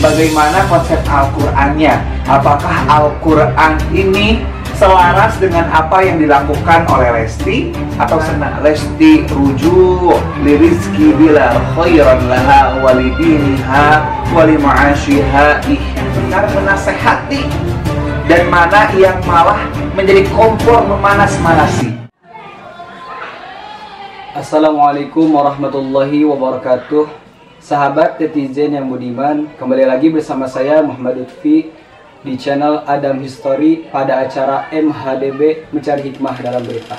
bagaimana konsep Al-Qur'annya. Apakah Al-Qur'an ini selaras dengan apa yang dilakukan oleh Lesti, atau Lesti rujuk lirizki bila khairan laha walidiniha walima'asyiha benar menasehati, dan mana yang malah menjadi kompor memanas-manasi. Assalamualaikum warahmatullahi wabarakatuh. Sahabat netizen yang budiman, kembali lagi bersama saya Muhammad Lutfi di channel Adam History pada acara MHDB Mencari Hikmah dalam Berita.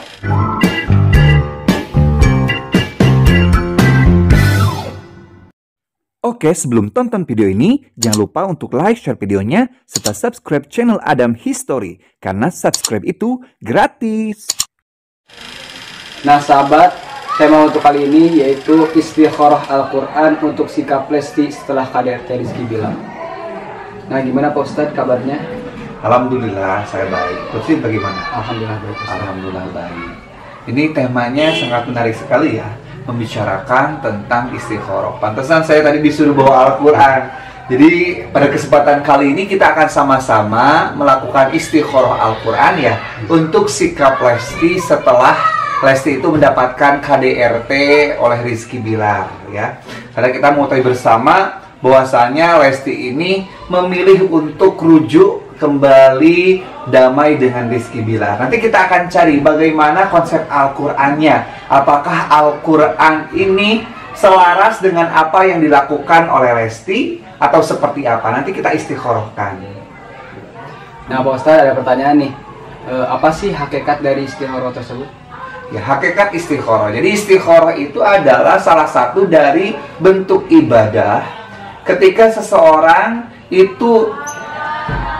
Oke, sebelum tonton video ini, jangan lupa untuk like, share videonya, serta subscribe channel Adam History, karena subscribe itu gratis. Nah sahabat, tema untuk kali ini yaitu istikharah Al-Quran untuk sikap Lesti setelah KDRT Rizky Bilar. Nah gimana Pak Ustadz kabarnya? Alhamdulillah saya baik. Lutfi bagaimana? Alhamdulillah baik Ustadz. Alhamdulillah baik. Ini temanya sangat menarik sekali ya, membicarakan tentang istikharah. Pantesan saya tadi disuruh bawa Al-Quran. Jadi pada kesempatan kali ini kita akan sama-sama melakukan istikharah Al-Quran ya, untuk sikap Lesti setelah Lesti itu mendapatkan KDRT oleh Rizky Bilar ya. Karena kita mau tahu bersama bahwasanya Lesti ini memilih untuk rujuk kembali damai dengan Rizky Bilar. Nanti kita akan cari bagaimana konsep Al-Qur'annya. Apakah Al-Qur'an ini selaras dengan apa yang dilakukan oleh Lesti, atau seperti apa? Nanti kita istikharahkan. Nah Pak Ustadz, ada pertanyaan nih. Apa sih hakikat dari istikharah tersebut? Ya, hakikat istikharah. Jadi istikharah itu adalah salah satu dari bentuk ibadah ketika seseorang itu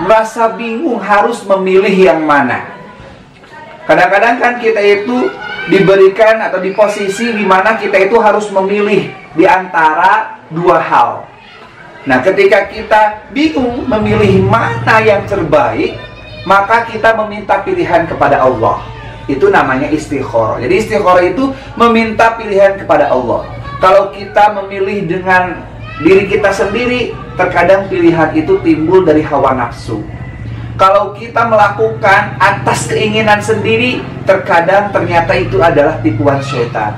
merasa bingung harus memilih yang mana. Kadang-kadang kan kita itu diberikan atau di posisi di mana kita itu harus memilih di antara dua hal. Nah, ketika kita bingung memilih mana yang terbaik, maka kita meminta pilihan kepada Allah. Itu namanya istikharah. Jadi istikharah itu meminta pilihan kepada Allah. Kalau kita memilih dengan diri kita sendiri, terkadang pilihan itu timbul dari hawa nafsu. Kalau kita melakukan atas keinginan sendiri, terkadang ternyata itu adalah tipuan syaitan.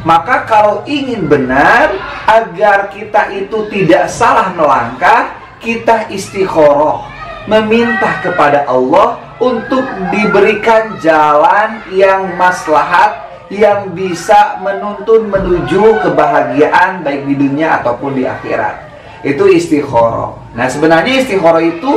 Maka kalau ingin benar, agar kita itu tidak salah melangkah, kita istikharah, meminta kepada Allah untuk diberikan jalan yang maslahat, yang bisa menuntun menuju kebahagiaan baik di dunia ataupun di akhirat. Itu istikharah. Nah sebenarnya istikharah itu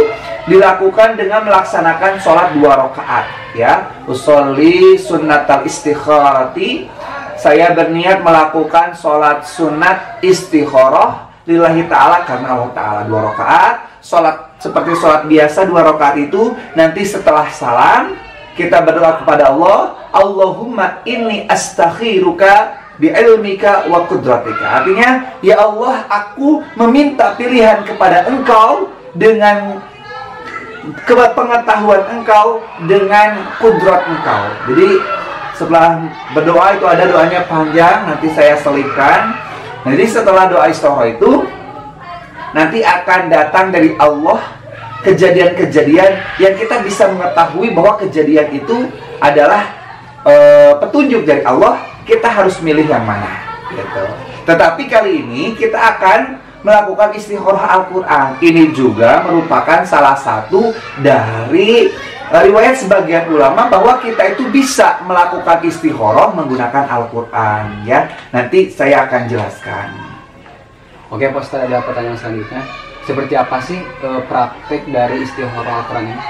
dilakukan dengan melaksanakan sholat 2 rakaat ya. Usolli sunnatal istikharati. Saya berniat melakukan sholat sunat istikharah lillahi ta'ala, karena Allah ta'ala 2 rakaat. Sholat seperti sholat biasa 2 rakaat itu, nanti setelah salam kita berdoa kepada Allah, Allahumma inni astakhiruka bi'ilmika wa qudratika. Artinya, ya Allah, aku meminta pilihan kepada Engkau dengan pengetahuan Engkau, dengan kudrat Engkau. Jadi setelah berdoa itu ada doanya panjang, nanti saya selipkan. Jadi setelah doa istikharah itu, nanti akan datang dari Allah kejadian-kejadian yang kita bisa mengetahui bahwa kejadian itu adalah petunjuk dari Allah. Kita harus milih yang mana gitu. Tetapi kali ini kita akan melakukan istikharah Al-Quran. Ini juga merupakan salah satu dari riwayat sebagian ulama bahwa kita itu bisa melakukan istikharah menggunakan Al-Quran ya. Nanti saya akan jelaskan. Oke Pak Ustadz, ada pertanyaan selanjutnya. Seperti apa sih praktek dari istikharah Al-Quran ini?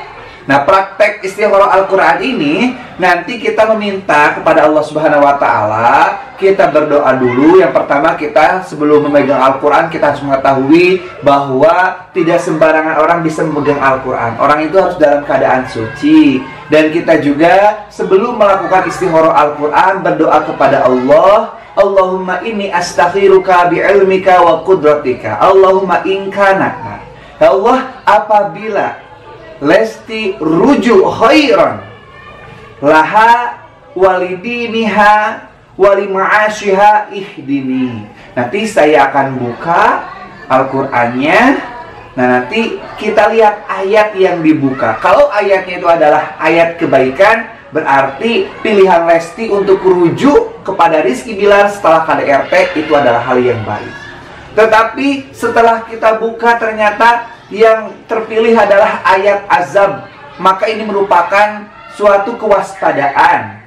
Nah, praktek istikharah Al-Quran ini nanti kita meminta kepada Allah Subhanahu wa Ta'ala. Kita berdoa dulu. Yang pertama, kita sebelum memegang Al-Quran, kita harus mengetahui bahwa tidak sembarangan orang bisa memegang Al-Quran. Orang itu harus dalam keadaan suci. Dan kita juga sebelum melakukan istikharah Al-Quran berdoa kepada Allah, Allahumma inni astakhiruka bi'ilmika wa qudratika. Allahumma inkana. Ya Allah, apabila Lesti rujuk khairan laha walidiniha walima'asyiha ihdini. Nanti saya akan buka Al-Qur'annya Nah, nanti kita lihat ayat yang dibuka. Kalau ayatnya itu adalah ayat kebaikan, berarti pilihan Lesti untuk rujuk kepada Rizky Bilar setelah KDRT itu adalah hal yang baik. Tetapi setelah kita buka ternyata yang terpilih adalah ayat azab, maka ini merupakan suatu kewaspadaan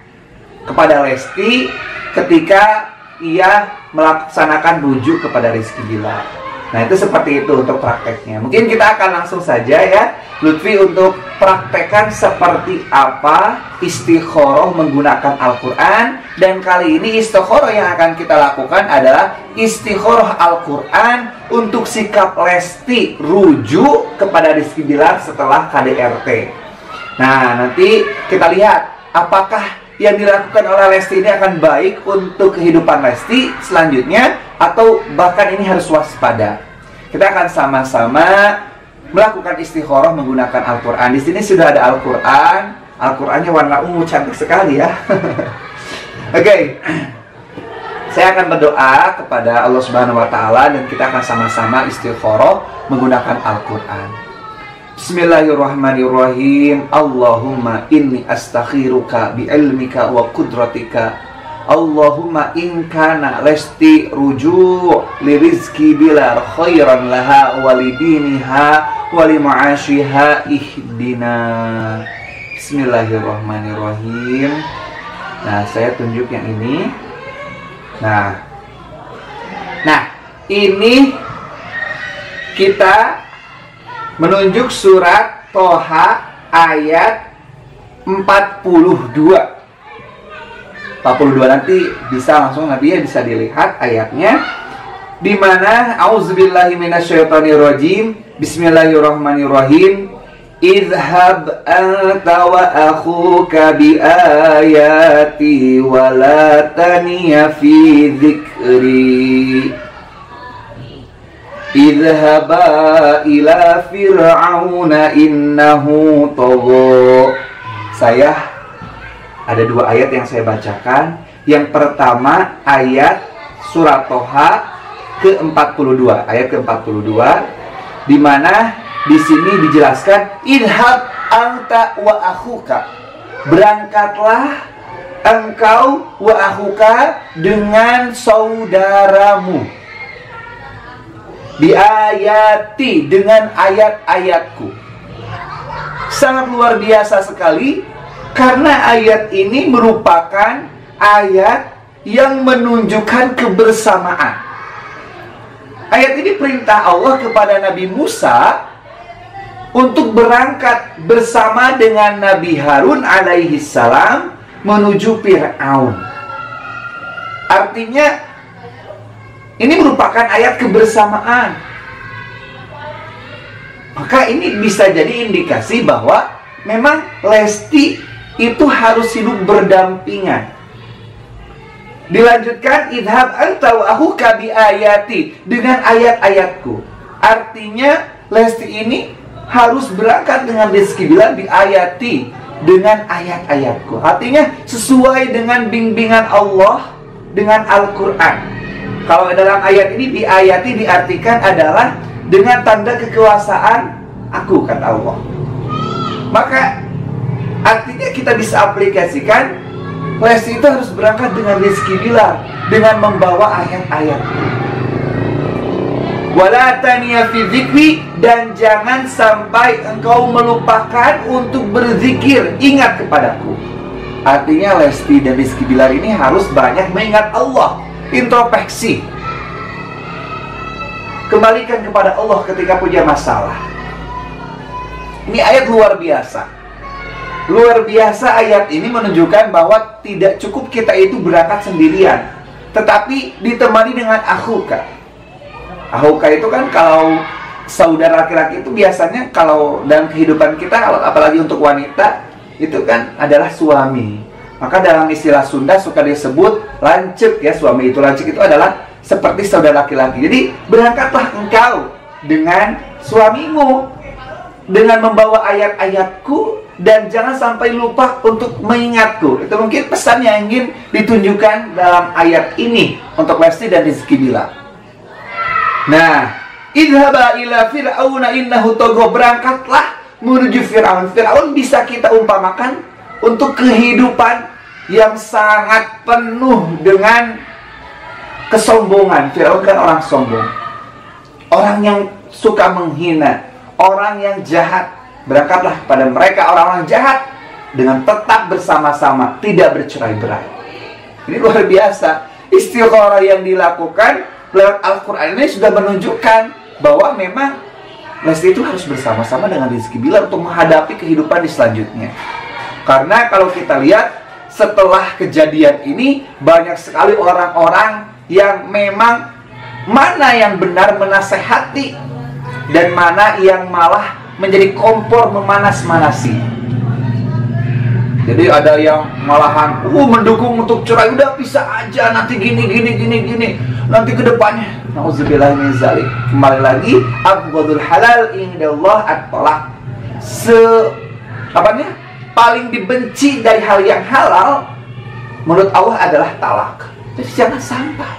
kepada Lesti ketika ia melaksanakan rujuk kepada Rizky Bilar. Nah, itu seperti itu untuk prakteknya. Mungkin kita akan langsung saja ya, Lutfi, untuk praktekkan seperti apa istikharah menggunakan Al-Quran. Dan kali ini istikharah yang akan kita lakukan adalah istikharah Al-Quran untuk sikap Lesti rujuk kepada Rizky Bilar setelah KDRT. Nah, nanti kita lihat apakah yang dilakukan oleh Lesti ini akan baik untuk kehidupan Lesti selanjutnya, atau bahkan ini harus waspada. Kita akan sama-sama melakukan istikharah menggunakan Al-Quran. Di sini sudah ada Al-Quran. Al-Qurannya warna ungu, cantik sekali ya. Oke. Saya akan berdoa kepada Allah Subhanahu wa Ta'ala dan kita akan sama-sama istikharah menggunakan Al-Quran. Bismillahirrahmanirrahim. Allahumma inni astakhiruka bi'ilmika wa kudratika. Allahumma in kana Lesti ruju' li Rizky Bilar khairan laha wa li diniha wa li ma'asyiha ihdina. Bismillahirrahmanirrahim. Nah, saya tunjuk yang ini. Nah, ini kita menunjuk surat Toha ayat 42. 42 nanti bisa langsung Nabi ya, bisa dilihat ayatnya di mana auzubillahi minasyaitonirrajim. Bismillahirrahmanirrahim. Idhhab anta wa akhuka bi ayati wa la taniya fi dzikri. Idhhaba ila fir'auna innahu tagha. Saya ada dua ayat yang saya bacakan. Yang pertama ayat surat Toha ke-42, ayat ke-42, di mana di sini dijelaskan idhab anta wa akhuka, berangkatlah engkau wa akhuka dengan saudaramu, biayati, dengan ayat-ayatku. Sangat luar biasa sekali. Karena ayat ini merupakan ayat yang menunjukkan kebersamaan. Ayat ini perintah Allah kepada Nabi Musa untuk berangkat bersama dengan Nabi Harun alaihi salam menuju Fir'aun. Artinya ini merupakan ayat kebersamaan. Maka ini bisa jadi indikasi bahwa memang Lesti itu harus hidup berdampingan. Dilanjutkan idhab anta wa akhuka bi ayati, dengan ayat-ayatku. Artinya Lesti ini harus berangkat dengan Rizky Bilar bi ayati, dengan ayat-ayatku. Artinya sesuai dengan bimbingan Allah dengan Al-Quran. Kalau dalam ayat ini bi ayati diartikan adalah dengan tanda kekuasaan aku, kata Allah. Maka artinya kita bisa aplikasikan Lesti itu harus berangkat dengan Rizky Bilar, dengan membawa ayat-ayat. Wala taniya fi dzikri, dan jangan sampai engkau melupakan untuk berzikir, ingat kepadaku. Artinya Lesti dan Rizky Bilar ini harus banyak mengingat Allah, introspeksi, kembalikan kepada Allah ketika punya masalah. Ini ayat luar biasa. Luar biasa ayat ini menunjukkan bahwa tidak cukup kita itu berangkat sendirian, tetapi ditemani dengan akhuka. Akhuka itu kan kalau saudara laki-laki itu biasanya kalau dalam kehidupan kita, apalagi untuk wanita, itu kan adalah suami. Maka dalam istilah Sunda suka disebut lancip ya, suami itu lancip itu adalah seperti saudara laki-laki. Jadi berangkatlah engkau dengan suamimu dengan membawa ayat-ayatku, dan jangan sampai lupa untuk mengingatku. Itu mungkin pesan yang ingin ditunjukkan dalam ayat ini untuk Lesti dan Rizky Bilar. Nah, idhaba ila fir'auna innahu tagha, berangkatlah menuju Fir'aun. Fir'aun bisa kita umpamakan untuk kehidupan yang sangat penuh dengan kesombongan. Fir'aun kan orang sombong, orang yang suka menghina, orang yang jahat. Berangkatlah pada mereka orang-orang jahat dengan tetap bersama-sama, tidak bercerai-berai. Ini luar biasa. Istikharah yang dilakukan lewat Al-Quran ini sudah menunjukkan bahwa memang Lesti itu harus bersama-sama dengan Rizky Billar untuk menghadapi kehidupan di selanjutnya. Karena kalau kita lihat setelah kejadian ini, banyak sekali orang-orang yang memang mana yang benar menasehati dan mana yang malah menjadi kompor memanas-manasi. Jadi ada yang malahan mendukung untuk cerai, udah bisa aja nanti gini nanti ke depannya. Nauzubillah min zalik. Kembali lagi, afdhalul halal indallah at-talaq. Paling dibenci dari hal yang halal menurut Allah adalah talak. Jadi jangan sampai.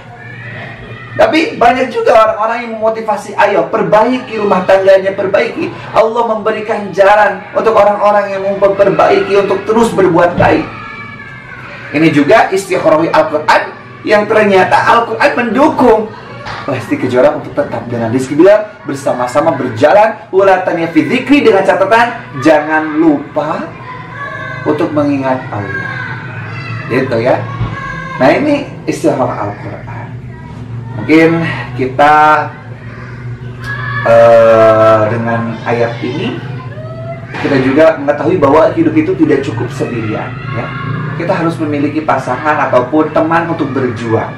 Tapi banyak juga orang-orang yang memotivasi, ayo perbaiki rumah tangganya, perbaiki. Allah memberikan jalan untuk orang-orang yang memperbaiki untuk terus berbuat baik. Ini juga istikharah Al-Quran yang ternyata Al-Quran mendukung Lesti Kejora untuk tetap dengan Rizky Billar bersama-sama berjalan ulatannya fi dzikri, dengan catatan jangan lupa untuk mengingat Allah. Gitu ya. Nah, ini istikharah Al-Quran. Mungkin kita dengan ayat ini kita juga mengetahui bahwa hidup itu tidak cukup sendirian, ya. Kita harus memiliki pasangan ataupun teman untuk berjuang.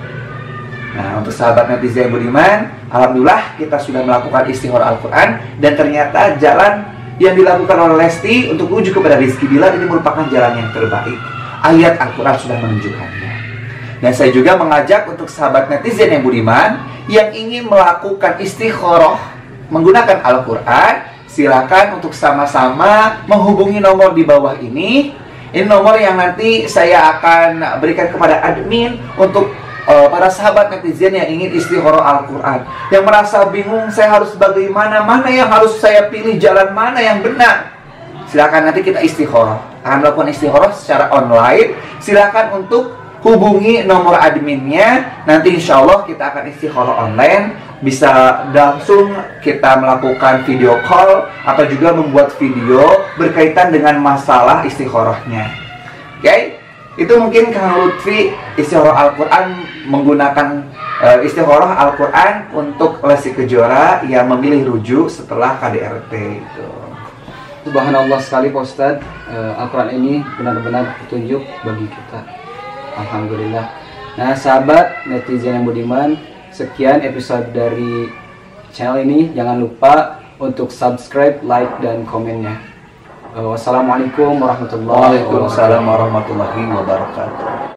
Nah, untuk sahabat netizen yang budiman, alhamdulillah kita sudah melakukan istikharah Al-Quran, dan ternyata jalan yang dilakukan oleh Lesti untuk menuju kepada Rizky Billar ini merupakan jalan yang terbaik. Ayat Al-Quran sudah menunjukkannya. Dan saya juga mengajak untuk sahabat netizen yang budiman yang ingin melakukan istikharah menggunakan Al-Quran, silakan untuk sama-sama menghubungi nomor di bawah ini. Ini nomor yang nanti saya akan berikan kepada admin untuk para sahabat netizen yang ingin istikharah Al-Quran, yang merasa bingung, saya harus bagaimana, mana yang harus saya pilih, jalan mana yang benar. Silakan nanti kita istikharah, akan melakukan istikharah secara online. Silakan untuk hubungi nomor adminnya. Nanti insya Allah kita akan istikharah online. Bisa langsung kita melakukan video call atau juga membuat video berkaitan dengan masalah istikharahnya. Oke? Itu mungkin Kang Lutfi istikharah Al-Quran menggunakan istikharah Al-Quran untuk Lesti Kejora yang memilih rujuk setelah KDRT itu. Subhanallah sekali Pak Ustadz, Al-Quran ini benar-benar petunjuk bagi kita. Alhamdulillah. Nah, sahabat netizen yang budiman, sekian episode dari channel ini. Jangan lupa untuk subscribe, like, dan komennya. Wassalamualaikum warahmatullahi wabarakatuh. Waalaikumsalam warahmatullahi wabarakatuh.